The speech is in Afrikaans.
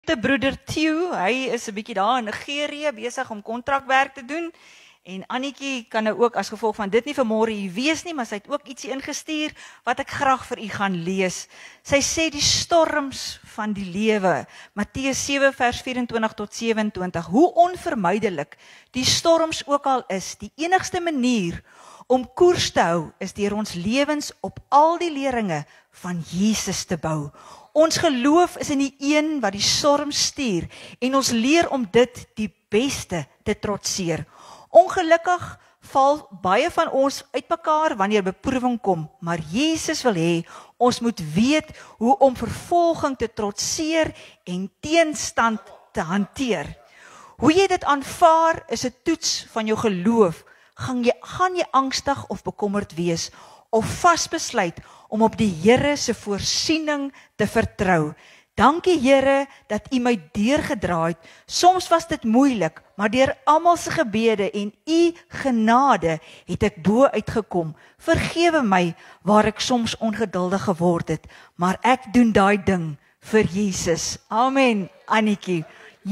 geliefde broeder Theo, hy is 'n bietjie daar in Nigerië besig om kontrakwerk te doen. En Annetjie kan nou ook as gevolg van dit nie vanmôre hier wees nie, maar sy het ook ietsie ingestuur wat ek graag vir u gaan lees. Sy sê die storms van die lewe, Matteus 7 vers 24 tot 27, hoe onvermydelik die storms ook al is, die enigste manier om koers te hou is deur ons lewens op al die leringe van Jesus te bou. Ons geloof is in die een wat die storm stuur en ons leer om dit die beste te trotseer. Ongelukkig val baie van ons uit mekaar wanneer beproewing kom, maar Jesus wil hê ons moet weet hoe om vervolging te trotseer en teenstand te hanteer. Hoe jy dit aanvaar is 'n toets van jou geloof. Gaan jy angstig of bekommerd wees of vasbesluit om op die Here se voorsiening te vertrou? Dankie Here dat U my deurgedra het. Soms was dit moeilik, maar deur almal se gebede en U genade het ek bo uitgekom. Vergewe my waar ek soms ongeduldig geword het, maar ek doen daai ding vir Jesus. Amen, Annetjie.